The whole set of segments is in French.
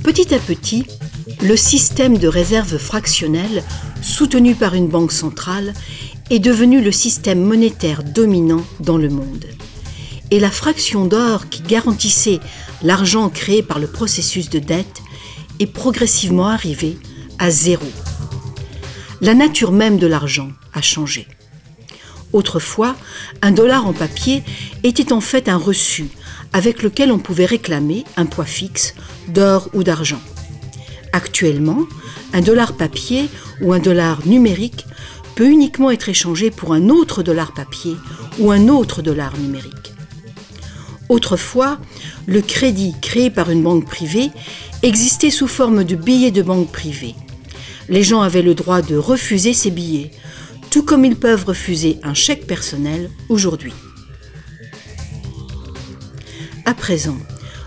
Petit à petit, le système de réserve fractionnelle, soutenu par une banque centrale, est devenu le système monétaire dominant dans le monde. Et la fraction d'or qui garantissait l'argent créé par le processus de dette est progressivement arrivée à zéro. La nature même de l'argent a changé. Autrefois, un dollar en papier était en fait un reçu avec lequel on pouvait réclamer un poids fixe d'or ou d'argent. Actuellement, un dollar papier ou un dollar numérique peut uniquement être échangé pour un autre dollar papier ou un autre dollar numérique. Autrefois, le crédit créé par une banque privée existait sous forme de billets de banque privée. Les gens avaient le droit de refuser ces billets, tout comme ils peuvent refuser un chèque personnel aujourd'hui. À présent,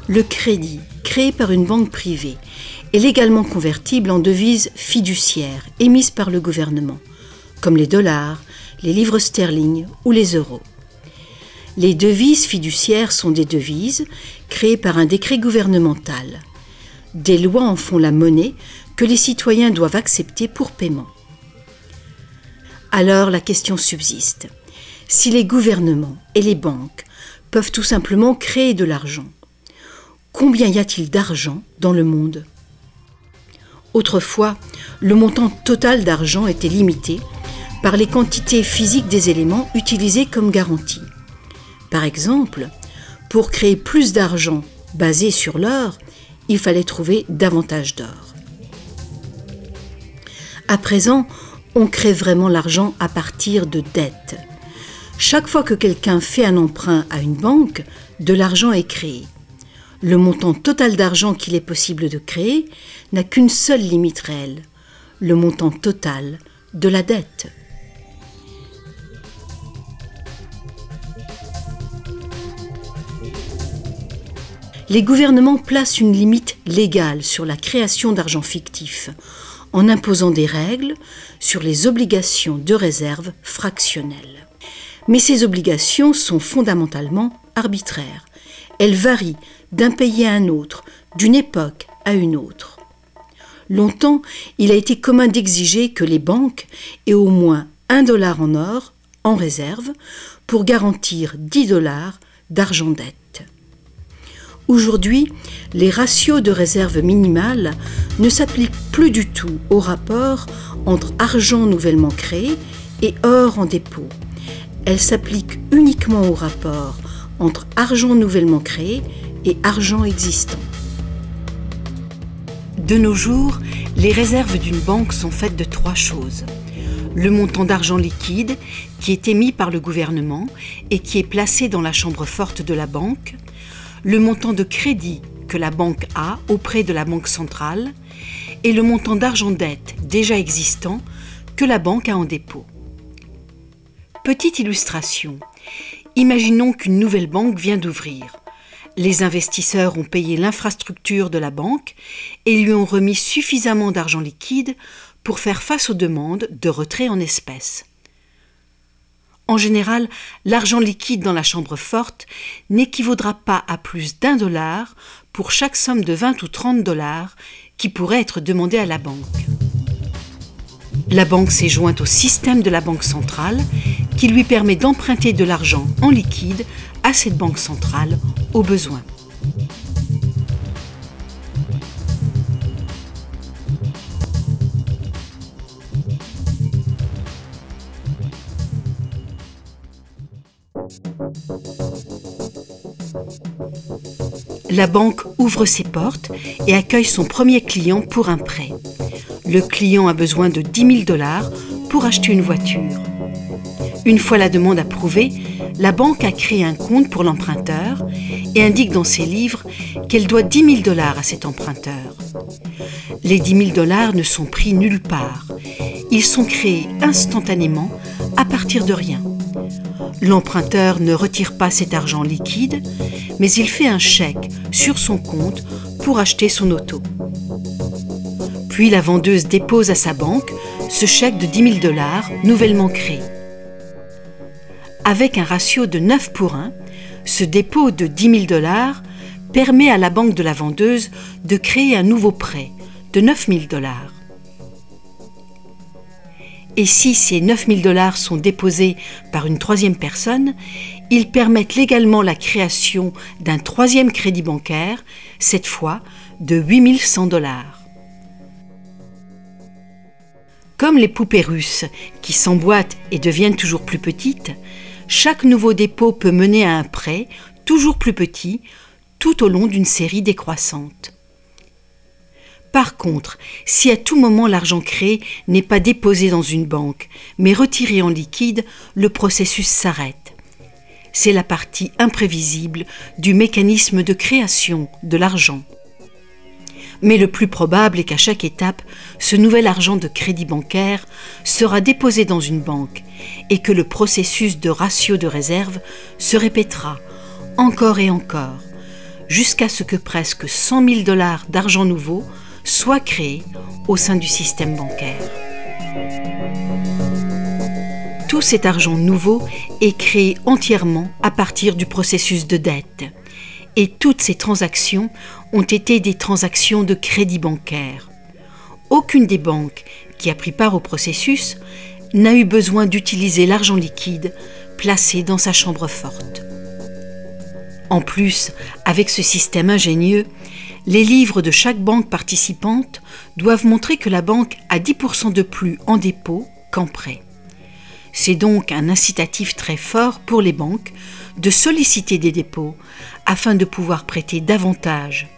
le crédit créé par une banque privée est légalement convertible en devises fiduciaires émises par le gouvernement, comme les dollars, les livres sterling ou les euros. Les devises fiduciaires sont des devises créées par un décret gouvernemental. Des lois en font la monnaie que les citoyens doivent accepter pour paiement. Alors la question subsiste. Si les gouvernements et les banques peuvent tout simplement créer de l'argent, combien y a-t-il d'argent dans le monde ? Autrefois, le montant total d'argent était limité par les quantités physiques des éléments utilisés comme garantie. Par exemple, pour créer plus d'argent basé sur l'or, il fallait trouver davantage d'or. À présent, on crée vraiment l'argent à partir de dettes. Chaque fois que quelqu'un fait un emprunt à une banque, de l'argent est créé. Le montant total d'argent qu'il est possible de créer n'a qu'une seule limite réelle, le montant total de la dette. Les gouvernements placent une limite légale sur la création d'argent fictif, en imposant des règles sur les obligations de réserve fractionnelles. Mais ces obligations sont fondamentalement arbitraires. Elles varient d'un pays à un autre, d'une époque à une autre. Longtemps, il a été commun d'exiger que les banques aient au moins $1 en or en réserve pour garantir $10 d'argent dette. Aujourd'hui, les ratios de réserve minimale ne s'appliquent plus du tout au rapport entre argent nouvellement créé et or en dépôt. Elles s'appliquent uniquement au rapport entre argent nouvellement créé et argent existant. De nos jours, les réserves d'une banque sont faites de 3 choses. Le montant d'argent liquide qui est émis par le gouvernement et qui est placé dans la chambre forte de la banque, le montant de crédit que la banque a auprès de la banque centrale et le montant d'argent dette déjà existant que la banque a en dépôt. Petite illustration, imaginons qu'une nouvelle banque vient d'ouvrir. Les investisseurs ont payé l'infrastructure de la banque et lui ont remis suffisamment d'argent liquide pour faire face aux demandes de retrait en espèces. En général, l'argent liquide dans la chambre forte n'équivaudra pas à plus d'$1 pour chaque somme de 20 ou 30 $ qui pourrait être demandée à la banque. La banque s'est jointe au système de la banque centrale qui lui permet d'emprunter de l'argent en liquide à cette banque centrale au besoin. La banque ouvre ses portes et accueille son premier client pour un prêt. Le client a besoin de 10 000 $ pour acheter une voiture. Une fois la demande approuvée, la banque a créé un compte pour l'emprunteur et indique dans ses livres qu'elle doit 10 000 $ à cet emprunteur. Les 10 000 $ ne sont pris nulle part. Ils sont créés instantanément à partir de rien. L'emprunteur ne retire pas cet argent liquide, mais il fait un chèque sur son compte pour acheter son auto. Puis la vendeuse dépose à sa banque ce chèque de 10 000 $ nouvellement créé. Avec un ratio de 9:1, ce dépôt de 10 000 $ permet à la banque de la vendeuse de créer un nouveau prêt de 9 000 $. Et si ces 9 000 $ sont déposés par une troisième personne, ils permettent légalement la création d'un troisième crédit bancaire, cette fois de 8 100 $. Comme les poupées russes qui s'emboîtent et deviennent toujours plus petites, chaque nouveau dépôt peut mener à un prêt toujours plus petit tout au long d'une série décroissante. Par contre, si à tout moment l'argent créé n'est pas déposé dans une banque, mais retiré en liquide, le processus s'arrête. C'est la partie imprévisible du mécanisme de création de l'argent. Mais le plus probable est qu'à chaque étape, ce nouvel argent de crédit bancaire sera déposé dans une banque et que le processus de ratio de réserve se répétera encore et encore, jusqu'à ce que presque 100 000 $ d'argent nouveau soit créé au sein du système bancaire. Tout cet argent nouveau est créé entièrement à partir du processus de dette. Et toutes ces transactions ont été des transactions de crédit bancaire. Aucune des banques qui a pris part au processus n'a eu besoin d'utiliser l'argent liquide placé dans sa chambre forte. En plus, avec ce système ingénieux, les livres de chaque banque participante doivent montrer que la banque a 10% de plus en dépôt qu'en prêt. C'est donc un incitatif très fort pour les banques de solliciter des dépôts afin de pouvoir prêter davantage.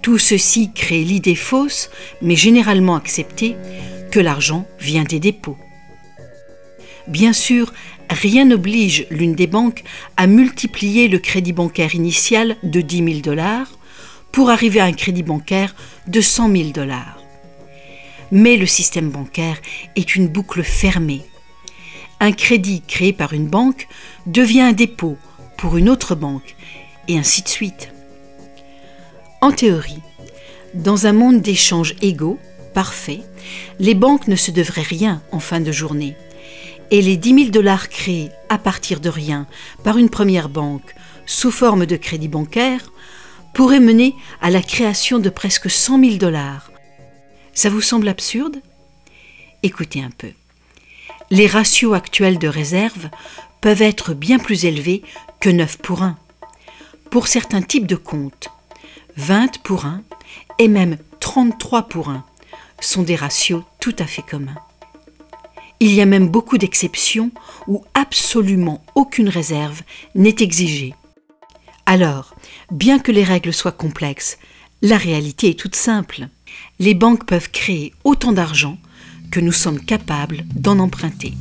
Tout ceci crée l'idée fausse, mais généralement acceptée, que l'argent vient des dépôts. Bien sûr, rien n'oblige l'une des banques à multiplier le crédit bancaire initial de 10 000 $ pour arriver à un crédit bancaire de 100 000 $. Mais le système bancaire est une boucle fermée. Un crédit créé par une banque devient un dépôt pour une autre banque, et ainsi de suite. En théorie, dans un monde d'échanges égaux, parfait, les banques ne se devraient rien en fin de journée. Et les 10 000 $ créés à partir de rien par une première banque sous forme de crédit bancaire pourraient mener à la création de presque 100 000 $. Ça vous semble absurde ? Écoutez un peu. Les ratios actuels de réserve peuvent être bien plus élevés que 9:1. Pour certains types de comptes, 20:1 et même 33:1 sont des ratios tout à fait communs. Il y a même beaucoup d'exceptions où absolument aucune réserve n'est exigée. Alors, bien que les règles soient complexes, la réalité est toute simple. Les banques peuvent créer autant d'argent que nous sommes capables d'en emprunter.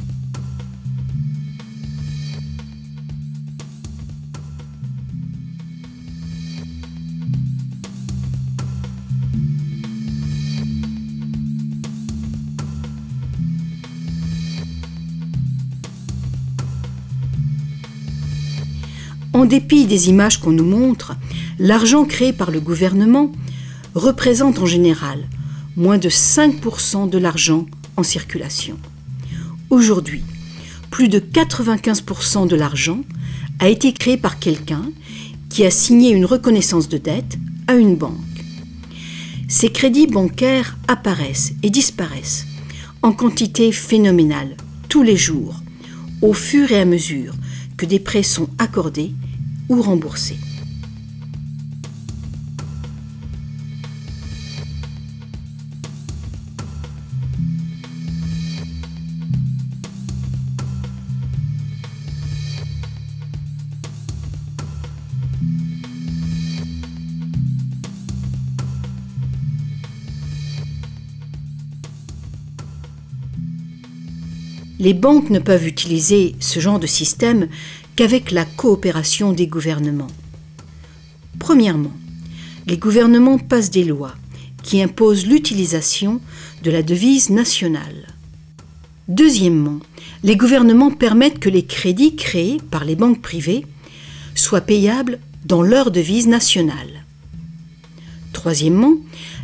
En dépit des images qu'on nous montre, l'argent créé par le gouvernement représente en général moins de 5% de l'argent en circulation. Aujourd'hui, plus de 95% de l'argent a été créé par quelqu'un qui a signé une reconnaissance de dette à une banque. Ces crédits bancaires apparaissent et disparaissent en quantité phénoménale tous les jours, au fur et à mesure que des prêts sont accordés ou remboursés. Les banques ne peuvent utiliser ce genre de système qu'avec la coopération des gouvernements. Premièrement, les gouvernements passent des lois qui imposent l'utilisation de la devise nationale. Deuxièmement, les gouvernements permettent que les crédits créés par les banques privées soient payables dans leur devise nationale. Troisièmement,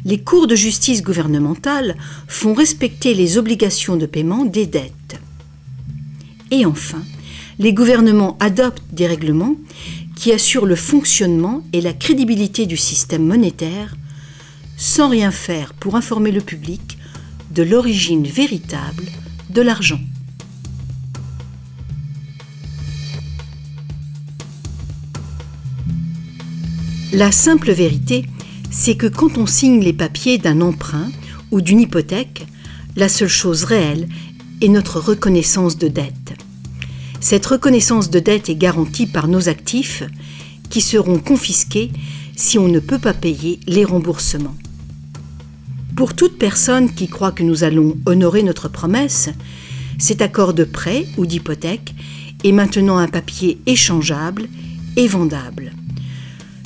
les cours de justice gouvernementales font respecter les obligations de paiement des dettes. Et enfin, les gouvernements adoptent des règlements qui assurent le fonctionnement et la crédibilité du système monétaire sans rien faire pour informer le public de l'origine véritable de l'argent. La simple vérité, c'est que quand on signe les papiers d'un emprunt ou d'une hypothèque, la seule chose réelle est notre reconnaissance de dette. Cette reconnaissance de dette est garantie par nos actifs qui seront confisqués si on ne peut pas payer les remboursements. Pour toute personne qui croit que nous allons honorer notre promesse, cet accord de prêt ou d'hypothèque est maintenant un papier échangeable et vendable.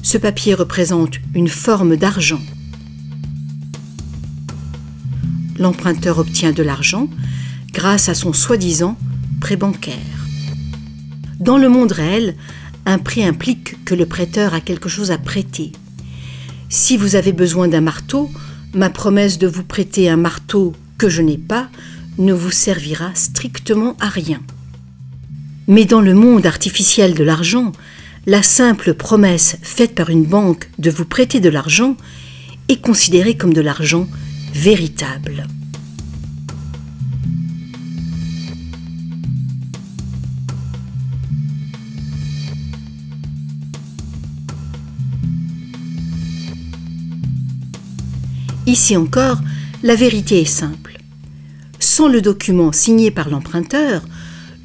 Ce papier représente une forme d'argent. L'emprunteur obtient de l'argent grâce à son soi-disant prêt bancaire. Dans le monde réel, un prêt implique que le prêteur a quelque chose à prêter. Si vous avez besoin d'un marteau, ma promesse de vous prêter un marteau que je n'ai pas ne vous servira strictement à rien. Mais dans le monde artificiel de l'argent, la simple promesse faite par une banque de vous prêter de l'argent est considérée comme de l'argent véritable. Ici encore, la vérité est simple. Sans le document signé par l'emprunteur,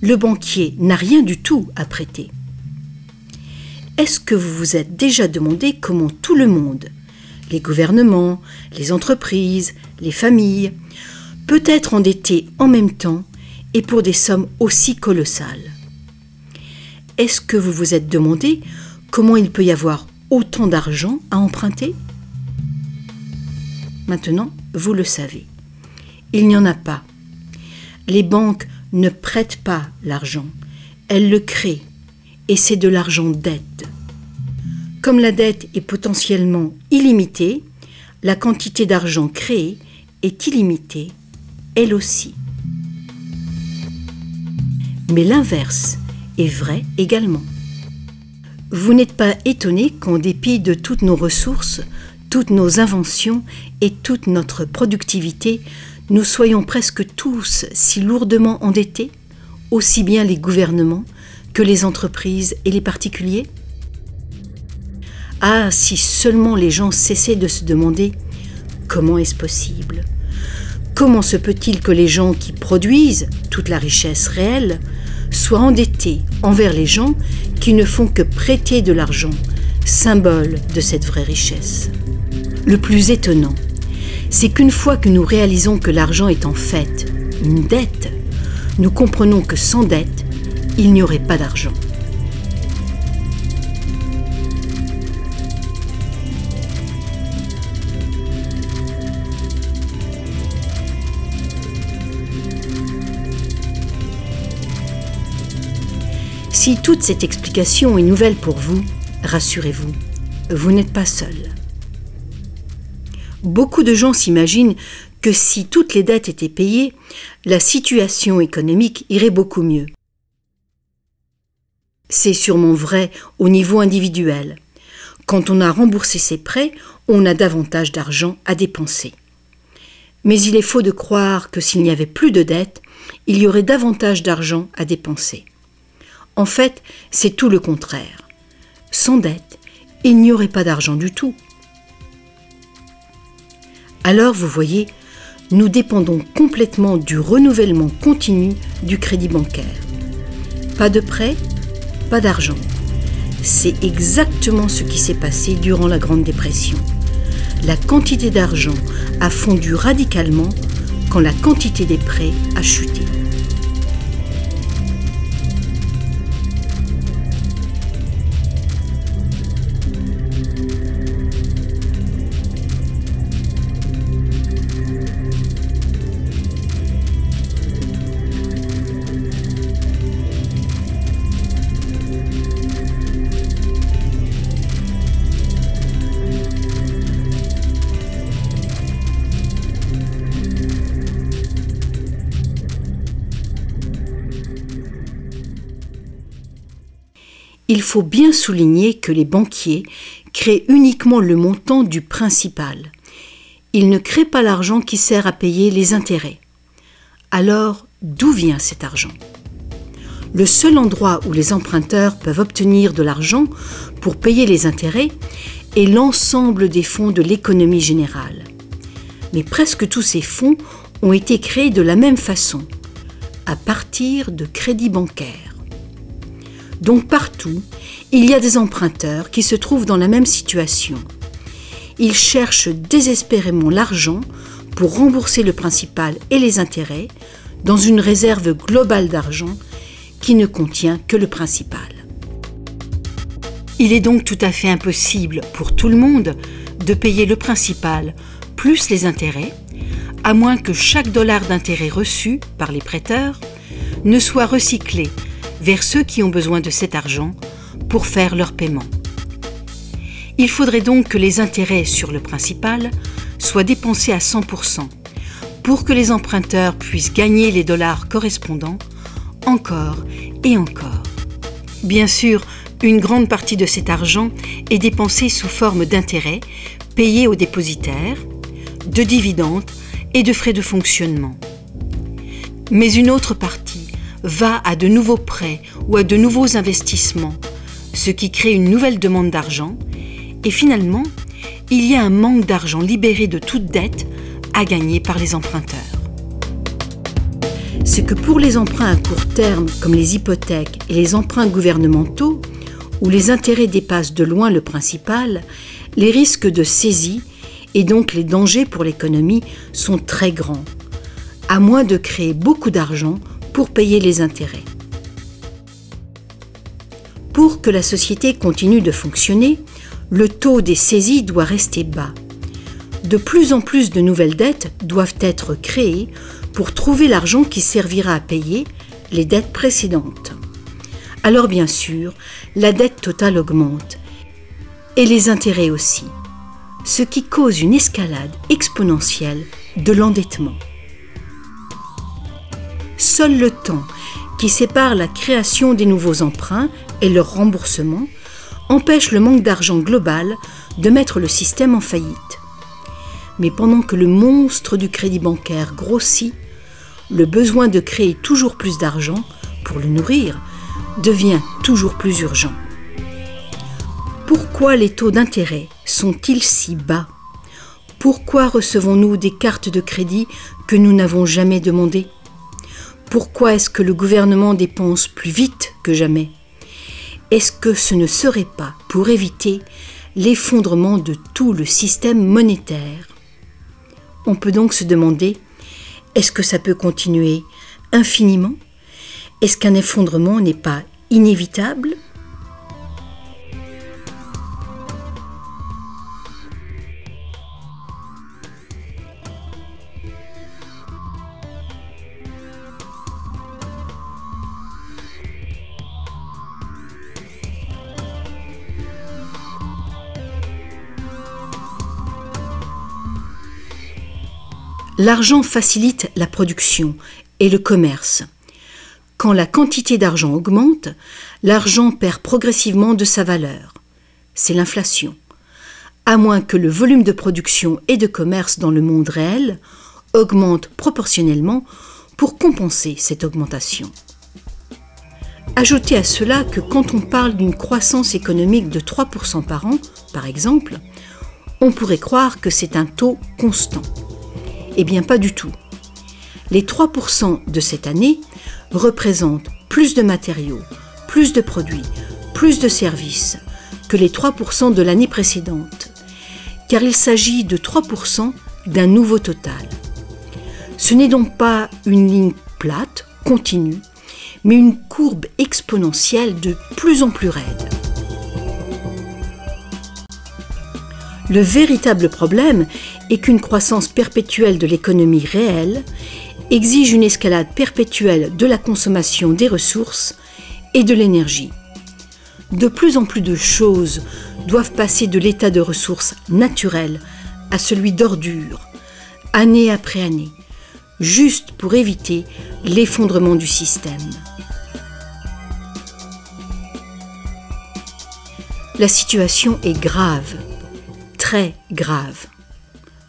le banquier n'a rien du tout à prêter. Est-ce que vous vous êtes déjà demandé comment tout le monde, les gouvernements, les entreprises, les familles, peut être endetté en même temps et pour des sommes aussi colossales? Est-ce que vous vous êtes demandé comment il peut y avoir autant d'argent à emprunter? Maintenant, vous le savez. Il n'y en a pas. Les banques ne prêtent pas l'argent, elles le créent, et c'est de l'argent dette. Comme la dette est potentiellement illimitée, la quantité d'argent créée est illimitée, elle aussi. Mais l'inverse est vrai également. Vous n'êtes pas étonné qu'en dépit de toutes nos ressources, toutes nos inventions et toute notre productivité, nous soyons presque tous si lourdement endettés, aussi bien les gouvernements que les entreprises et les particuliers? Ah, si seulement les gens cessaient de se demander comment est-ce possible? Comment se peut-il que les gens qui produisent toute la richesse réelle soient endettés envers les gens qui ne font que prêter de l'argent, symbole de cette vraie richesse? Le plus étonnant, c'est qu'une fois que nous réalisons que l'argent est en fait une dette, nous comprenons que sans dette, il n'y aurait pas d'argent. Si toute cette explication est nouvelle pour vous, rassurez-vous, vous n'êtes pas seul. Beaucoup de gens s'imaginent que si toutes les dettes étaient payées, la situation économique irait beaucoup mieux. C'est sûrement vrai au niveau individuel. Quand on a remboursé ses prêts, on a davantage d'argent à dépenser. Mais il est faux de croire que s'il n'y avait plus de dettes, il y aurait davantage d'argent à dépenser. En fait, c'est tout le contraire. Sans dette, il n'y aurait pas d'argent du tout. Alors, vous voyez, nous dépendons complètement du renouvellement continu du crédit bancaire. Pas de prêt, pas d'argent. C'est exactement ce qui s'est passé durant la Grande Dépression. La quantité d'argent a fondu radicalement quand la quantité des prêts a chuté. Il faut bien souligner que les banquiers créent uniquement le montant du principal. Ils ne créent pas l'argent qui sert à payer les intérêts. Alors, d'où vient cet argent ? Le seul endroit où les emprunteurs peuvent obtenir de l'argent pour payer les intérêts est l'ensemble des fonds de l'économie générale. Mais presque tous ces fonds ont été créés de la même façon, à partir de crédits bancaires. Donc partout, il y a des emprunteurs qui se trouvent dans la même situation. Ils cherchent désespérément l'argent pour rembourser le principal et les intérêts dans une réserve globale d'argent qui ne contient que le principal. Il est donc tout à fait impossible pour tout le monde de payer le principal plus les intérêts, à moins que chaque dollar d'intérêt reçu par les prêteurs ne soit recyclé vers ceux qui ont besoin de cet argent pour faire leur paiement. Il faudrait donc que les intérêts sur le principal soient dépensés à 100% pour que les emprunteurs puissent gagner les dollars correspondants encore et encore. Bien sûr, une grande partie de cet argent est dépensée sous forme d'intérêts payés aux dépositaires, de dividendes et de frais de fonctionnement. Mais une autre partie va à de nouveaux prêts ou à de nouveaux investissements, ce qui crée une nouvelle demande d'argent, et finalement, il y a un manque d'argent libéré de toute dette à gagner par les emprunteurs. C'est que pour les emprunts à court terme, comme les hypothèques et les emprunts gouvernementaux, où les intérêts dépassent de loin le principal, les risques de saisie et donc les dangers pour l'économie sont très grands, à moins de créer beaucoup d'argent pour payer les intérêts. Pour que la société continue de fonctionner, le taux des saisies doit rester bas. De plus en plus de nouvelles dettes doivent être créées pour trouver l'argent qui servira à payer les dettes précédentes. Alors bien sûr, la dette totale augmente, et les intérêts aussi, ce qui cause une escalade exponentielle de l'endettement. Seul le temps qui sépare la création des nouveaux emprunts et leur remboursement empêche le manque d'argent global de mettre le système en faillite. Mais pendant que le monstre du crédit bancaire grossit, le besoin de créer toujours plus d'argent pour le nourrir devient toujours plus urgent. Pourquoi les taux d'intérêt sont-ils si bas ? Pourquoi recevons-nous des cartes de crédit que nous n'avons jamais demandées ? Pourquoi est-ce que le gouvernement dépense plus vite que jamais ? Est-ce que ce ne serait pas pour éviter l'effondrement de tout le système monétaire ? On peut donc se demander, est-ce que ça peut continuer infiniment ? Est-ce qu'un effondrement n'est pas inévitable ? L'argent facilite la production et le commerce. Quand la quantité d'argent augmente, l'argent perd progressivement de sa valeur. C'est l'inflation. À moins que le volume de production et de commerce dans le monde réel augmente proportionnellement pour compenser cette augmentation. Ajoutez à cela que quand on parle d'une croissance économique de 3% par an, par exemple, on pourrait croire que c'est un taux constant. Eh bien, pas du tout. Les 3% de cette année représentent plus de matériaux, plus de produits, plus de services que les 3% de l'année précédente, car il s'agit de 3% d'un nouveau total. Ce n'est donc pas une ligne plate, continue, mais une courbe exponentielle de plus en plus raide. Le véritable problème est qu'une croissance perpétuelle de l'économie réelle exige une escalade perpétuelle de la consommation des ressources et de l'énergie. De plus en plus de choses doivent passer de l'état de ressources naturelles à celui d'ordures, année après année, juste pour éviter l'effondrement du système. La situation est grave, très grave.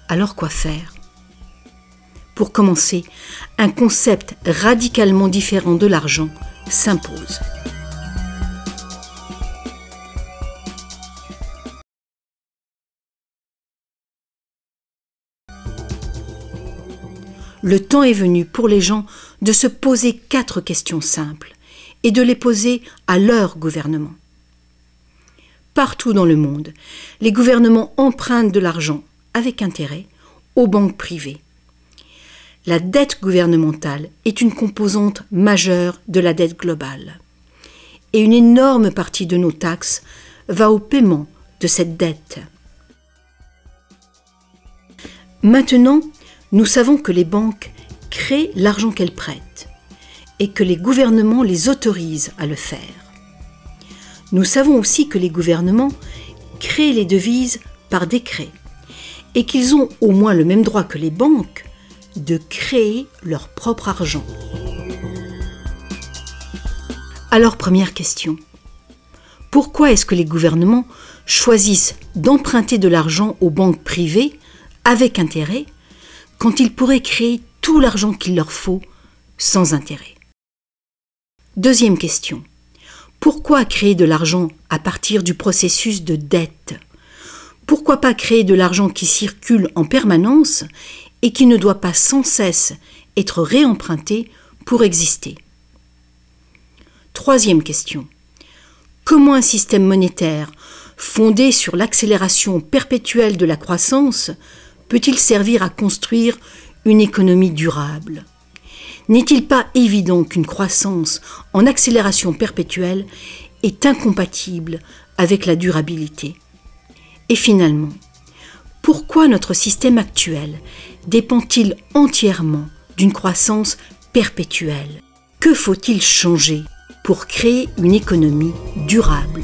Alors quoi faire? Pour commencer, un concept radicalement différent de l'argent s'impose. Le temps est venu pour les gens de se poser 4 questions simples et de les poser à leur gouvernement. Partout dans le monde, les gouvernements empruntent de l'argent avec intérêt aux banques privées. La dette gouvernementale est une composante majeure de la dette globale. Et une énorme partie de nos taxes va au paiement de cette dette. Maintenant, nous savons que les banques créent l'argent qu'elles prêtent et que les gouvernements les autorisent à le faire. Nous savons aussi que les gouvernements créent les devises par décret et qu'ils ont au moins le même droit que les banques de créer leur propre argent. Alors, première question. Pourquoi est-ce que les gouvernements choisissent d'emprunter de l'argent aux banques privées avec intérêt quand ils pourraient créer tout l'argent qu'il leur faut sans intérêt? Deuxième question. Pourquoi créer de l'argent à partir du processus de dette? Pourquoi pas créer de l'argent qui circule en permanence et qui ne doit pas sans cesse être réemprunté pour exister? Troisième question. Comment un système monétaire fondé sur l'accélération perpétuelle de la croissance peut-il servir à construire une économie durable? N'est-il pas évident qu'une croissance en accélération perpétuelle est incompatible avec la durabilité? Et finalement, pourquoi notre système actuel dépend-il entièrement d'une croissance perpétuelle? Que faut-il changer pour créer une économie durable?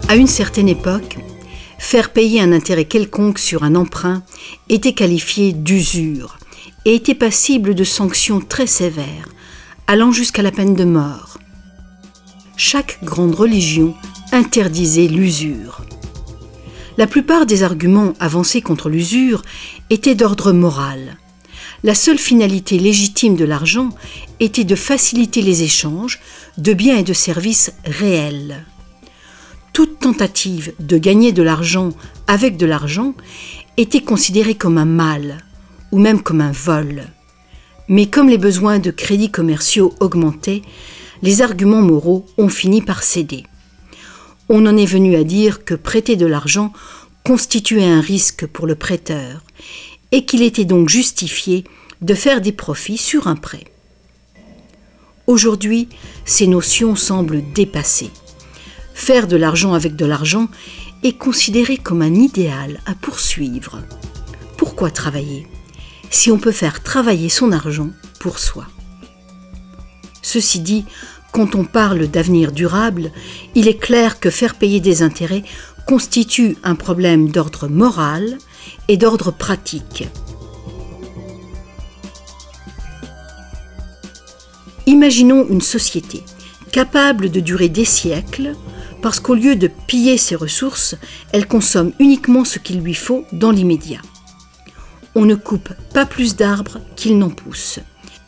À une certaine époque, faire payer un intérêt quelconque sur un emprunt était qualifié d'usure et était passible de sanctions très sévères, allant jusqu'à la peine de mort. Chaque grande religion interdisait l'usure. La plupart des arguments avancés contre l'usure étaient d'ordre moral. La seule finalité légitime de l'argent était de faciliter les échanges de biens et de services réels. Toute tentative de gagner de l'argent avec de l'argent était considérée comme un mal ou même comme un vol. Mais comme les besoins de crédits commerciaux augmentaient, les arguments moraux ont fini par céder. On en est venu à dire que prêter de l'argent constituait un risque pour le prêteur et qu'il était donc justifié de faire des profits sur un prêt. Aujourd'hui, ces notions semblent dépassées. Faire de l'argent avec de l'argent est considéré comme un idéal à poursuivre. Pourquoi travailler si on peut faire travailler son argent pour soi? Ceci dit, quand on parle d'avenir durable, il est clair que faire payer des intérêts constitue un problème d'ordre moral et d'ordre pratique. Imaginons une société capable de durer des siècles parce qu'au lieu de piller ses ressources, elle consomme uniquement ce qu'il lui faut dans l'immédiat. On ne coupe pas plus d'arbres qu'il n'en pousse.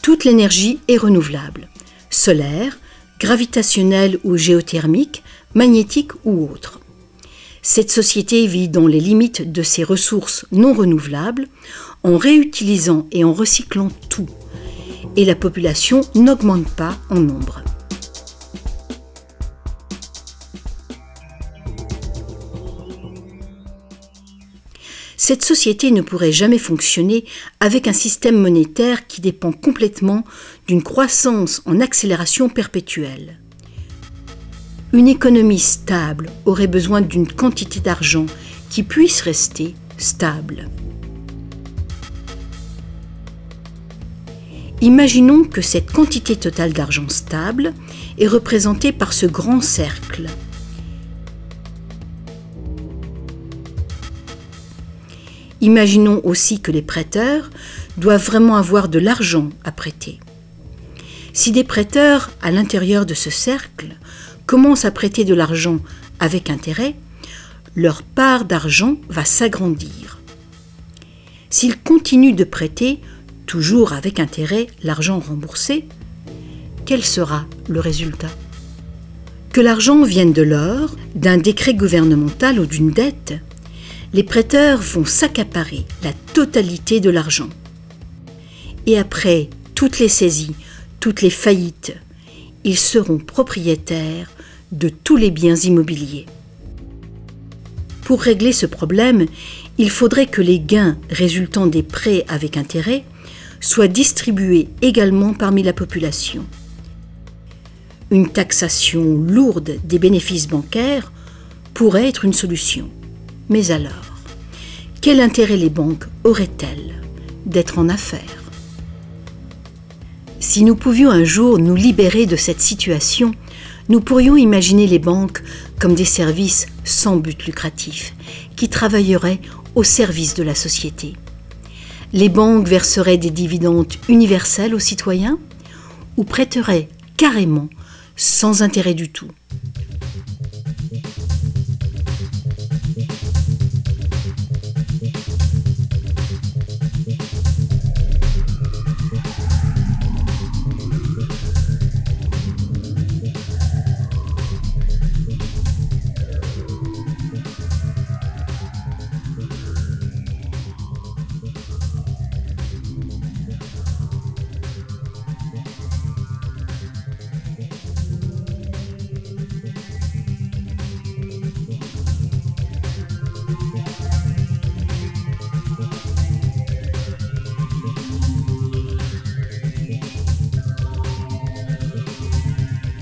Toute l'énergie est renouvelable, solaire, gravitationnelle ou géothermique, magnétique ou autre. Cette société vit dans les limites de ses ressources non renouvelables, en réutilisant et en recyclant tout. Et la population n'augmente pas en nombre. Cette société ne pourrait jamais fonctionner avec un système monétaire qui dépend complètement d'une croissance en accélération perpétuelle. Une économie stable aurait besoin d'une quantité d'argent qui puisse rester stable. Imaginons que cette quantité totale d'argent stable est représentée par ce grand cercle. Imaginons aussi que les prêteurs doivent vraiment avoir de l'argent à prêter. Si des prêteurs, à l'intérieur de ce cercle, commencent à prêter de l'argent avec intérêt, leur part d'argent va s'agrandir. S'ils continuent de prêter, toujours avec intérêt, l'argent remboursé, quel sera le résultat? Que l'argent vienne de l'or, d'un décret gouvernemental ou d'une dette, les prêteurs vont s'accaparer la totalité de l'argent. Et après toutes les saisies, toutes les faillites, ils seront propriétaires de tous les biens immobiliers. Pour régler ce problème, il faudrait que les gains résultant des prêts avec intérêt soient distribués également parmi la population. Une taxation lourde des bénéfices bancaires pourrait être une solution. Mais alors, quel intérêt les banques auraient-elles d'être en affaires? Si nous pouvions un jour nous libérer de cette situation, nous pourrions imaginer les banques comme des services sans but lucratif, qui travailleraient au service de la société. Les banques verseraient des dividendes universels aux citoyens ou prêteraient carrément sans intérêt du tout.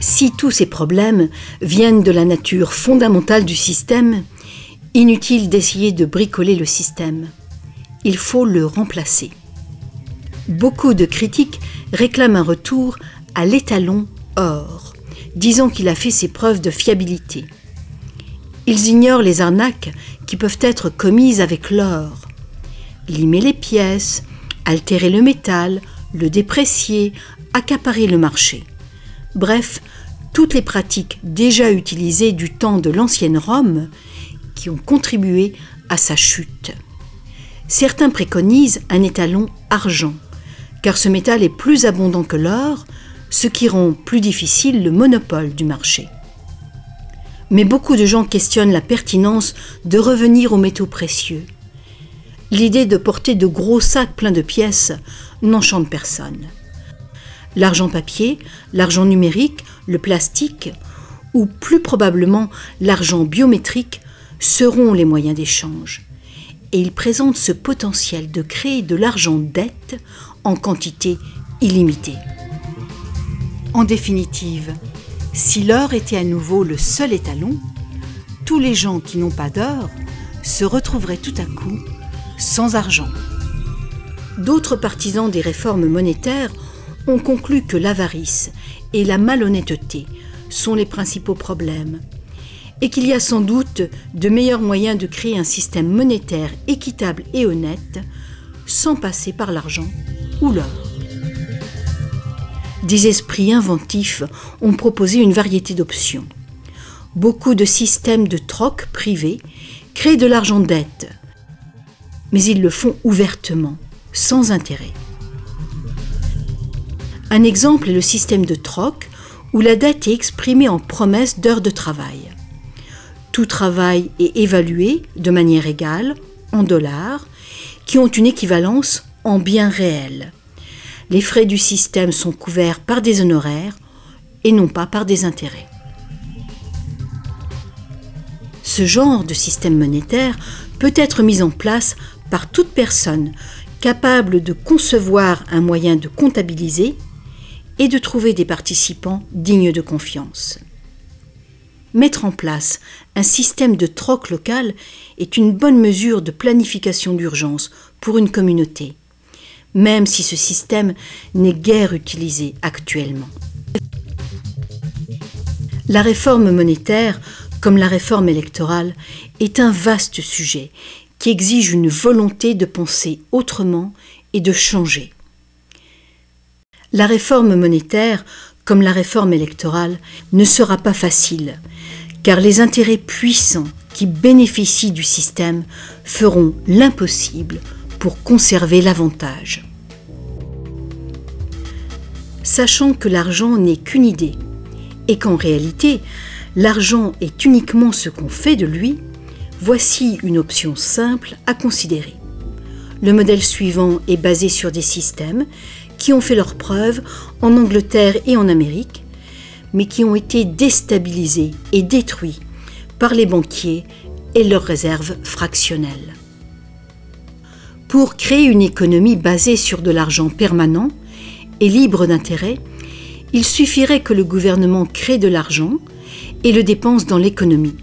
Si tous ces problèmes viennent de la nature fondamentale du système, inutile d'essayer de bricoler le système. Il faut le remplacer. Beaucoup de critiques réclament un retour à l'étalon or, disant qu'il a fait ses preuves de fiabilité. Ils ignorent les arnaques qui peuvent être commises avec l'or. Limer les pièces, altérer le métal, le déprécier, accaparer le marché. Bref, toutes les pratiques déjà utilisées du temps de l'ancienne Rome qui ont contribué à sa chute. Certains préconisent un étalon argent, car ce métal est plus abondant que l'or, ce qui rend plus difficile le monopole du marché. Mais beaucoup de gens questionnent la pertinence de revenir aux métaux précieux. L'idée de porter de gros sacs pleins de pièces n'enchante personne. L'argent papier, l'argent numérique, le plastique, ou plus probablement l'argent biométrique seront les moyens d'échange. Et ils présentent ce potentiel de créer de l'argent dette en quantité illimitée. En définitive, si l'or était à nouveau le seul étalon, tous les gens qui n'ont pas d'or se retrouveraient tout à coup sans argent. D'autres partisans des réformes monétaires ont conclu que l'avarice et la malhonnêteté sont les principaux problèmes et qu'il y a sans doute de meilleurs moyens de créer un système monétaire équitable et honnête sans passer par l'argent ou l'or. Des esprits inventifs ont proposé une variété d'options. Beaucoup de systèmes de troc privés créent de l'argent dette, mais ils le font ouvertement, sans intérêt. Un exemple est le système de troc où la dette est exprimée en promesse d'heures de travail. Tout travail est évalué de manière égale en dollars qui ont une équivalence en biens réels. Les frais du système sont couverts par des honoraires et non pas par des intérêts. Ce genre de système monétaire peut être mis en place par toute personne capable de concevoir un moyen de comptabiliser et de trouver des participants dignes de confiance. Mettre en place un système de troc local est une bonne mesure de planification d'urgence pour une communauté, même si ce système n'est guère utilisé actuellement. La réforme monétaire, comme la réforme électorale, est un vaste sujet qui exige une volonté de penser autrement et de changer. La réforme monétaire, comme la réforme électorale, ne sera pas facile, car les intérêts puissants qui bénéficient du système feront l'impossible pour conserver l'avantage. Sachant que l'argent n'est qu'une idée, et qu'en réalité, l'argent est uniquement ce qu'on fait de lui, voici une option simple à considérer. Le modèle suivant est basé sur des systèmes qui ont fait leurs preuves en Angleterre et en Amérique, mais qui ont été déstabilisés et détruits par les banquiers et leurs réserves fractionnelles. Pour créer une économie basée sur de l'argent permanent et libre d'intérêt, il suffirait que le gouvernement crée de l'argent et le dépense dans l'économie,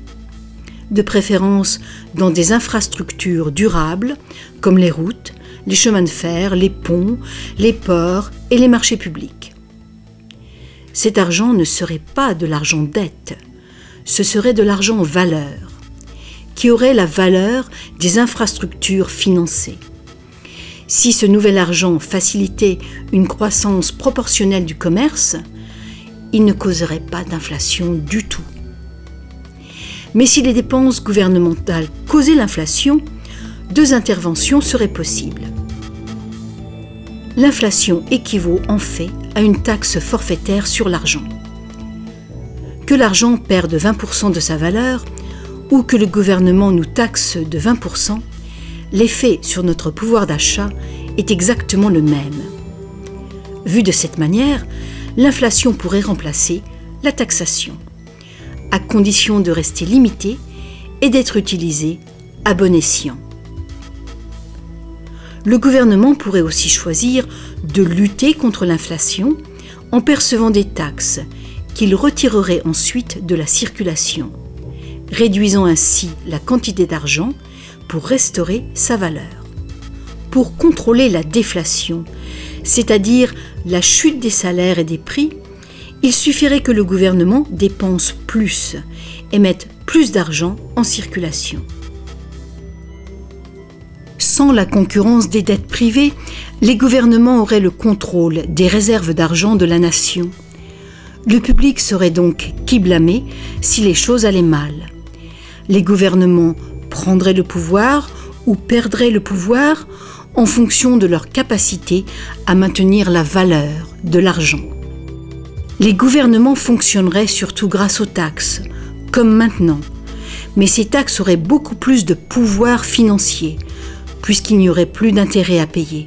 de préférence dans des infrastructures durables comme les routes, les chemins de fer, les ponts, les ports et les marchés publics. Cet argent ne serait pas de l'argent dette, ce serait de l'argent valeur, qui aurait la valeur des infrastructures financées. Si ce nouvel argent facilitait une croissance proportionnelle du commerce, il ne causerait pas d'inflation du tout. Mais si les dépenses gouvernementales causaient l'inflation, deux interventions seraient possibles. L'inflation équivaut en fait à une taxe forfaitaire sur l'argent. Que l'argent perde 20% de sa valeur ou que le gouvernement nous taxe de 20%, l'effet sur notre pouvoir d'achat est exactement le même. Vu de cette manière, l'inflation pourrait remplacer la taxation, à condition de rester limitée et d'être utilisée à bon escient. Le gouvernement pourrait aussi choisir de lutter contre l'inflation en percevant des taxes qu'il retirerait ensuite de la circulation, réduisant ainsi la quantité d'argent pour restaurer sa valeur. Pour contrôler la déflation, c'est-à-dire la chute des salaires et des prix, il suffirait que le gouvernement dépense plus et mette plus d'argent en circulation. Sans la concurrence des dettes privées, les gouvernements auraient le contrôle des réserves d'argent de la nation. Le public serait donc qui blâmer si les choses allaient mal. Les gouvernements prendraient le pouvoir ou perdraient le pouvoir en fonction de leur capacité à maintenir la valeur de l'argent. Les gouvernements fonctionneraient surtout grâce aux taxes, comme maintenant, mais ces taxes auraient beaucoup plus de pouvoir financier, puisqu'il n'y aurait plus d'intérêt à payer.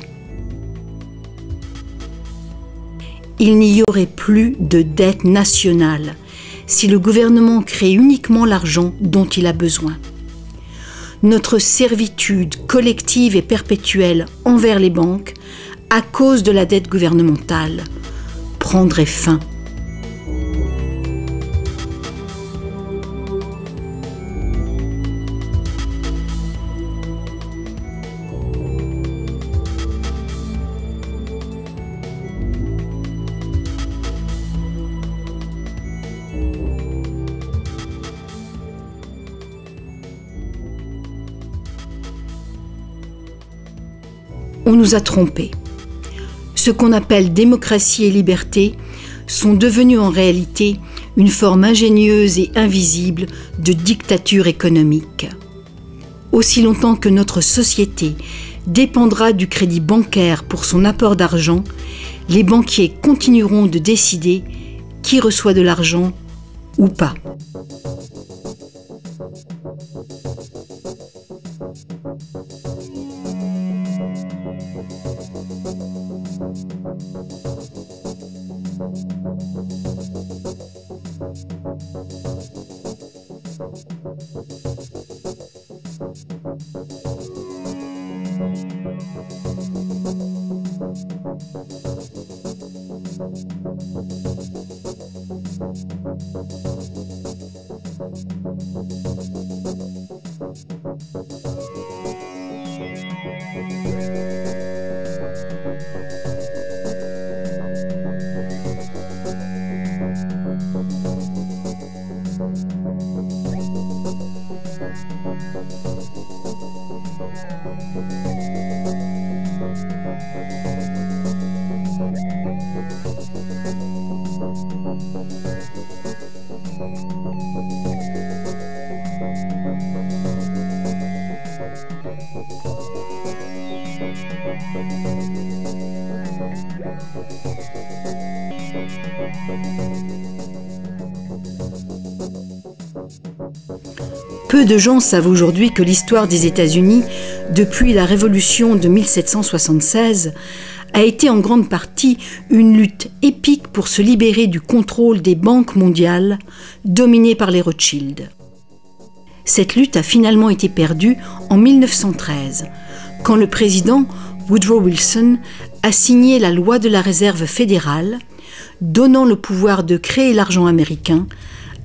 Il n'y aurait plus de dette nationale si le gouvernement crée uniquement l'argent dont il a besoin. Notre servitude collective et perpétuelle envers les banques, à cause de la dette gouvernementale, prendrait fin. On nous a trompés. Ce qu'on appelle démocratie et liberté sont devenus en réalité une forme ingénieuse et invisible de dictature économique. Aussi longtemps que notre société dépendra du crédit bancaire pour son apport d'argent, les banquiers continueront de décider qui reçoit de l'argent ou pas. Peu de gens savent aujourd'hui que l'histoire des États-Unis, depuis la Révolution de 1776, a été en grande partie une lutte épique pour se libérer du contrôle des banques mondiales dominées par les Rothschild. Cette lutte a finalement été perdue en 1913, quand le président Woodrow Wilson a signé la loi de la réserve fédérale, donnant le pouvoir de créer l'argent américain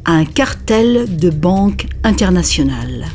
à un cartel de banques internationales.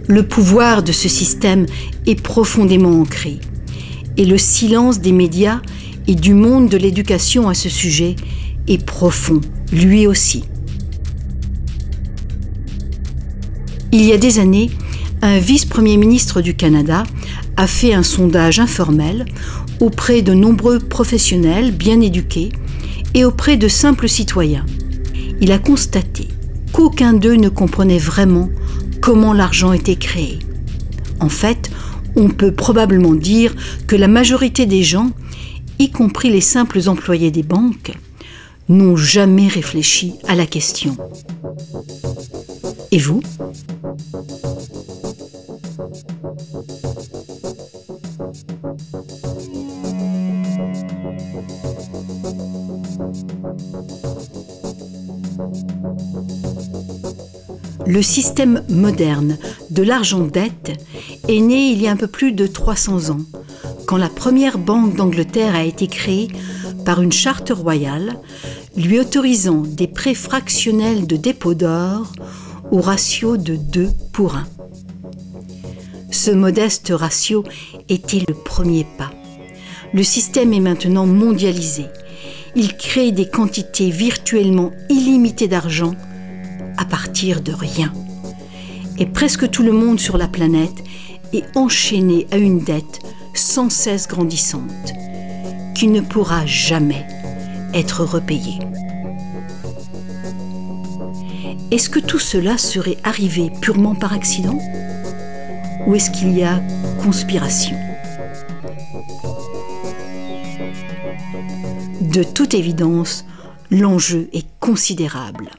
Le pouvoir de ce système est profondément ancré, et le silence des médias et du monde de l'éducation à ce sujet est profond, lui aussi. Il y a des années, un vice-premier ministre du Canada a fait un sondage informel auprès de nombreux professionnels bien éduqués et auprès de simples citoyens. Il a constaté qu'aucun d'eux ne comprenait vraiment comment l'argent était créé. En fait, on peut probablement dire que la majorité des gens, y compris les simples employés des banques, n'ont jamais réfléchi à la question. Et vous ? Le système moderne de l'argent-dette est né il y a un peu plus de 300 ans, quand la première banque d'Angleterre a été créée par une charte royale, lui autorisant des prêts fractionnels de dépôt d'or au ratio de 2 pour 1. Ce modeste ratio était le premier pas. Le système est maintenant mondialisé. Il crée des quantités virtuellement illimitées d'argent à partir de rien. Et presque tout le monde sur la planète est enchaîné à une dette sans cesse grandissante, qui ne pourra jamais être repayée. Est-ce que tout cela serait arrivé purement par accident ? Ou est-ce qu'il y a conspiration ? De toute évidence, l'enjeu est considérable.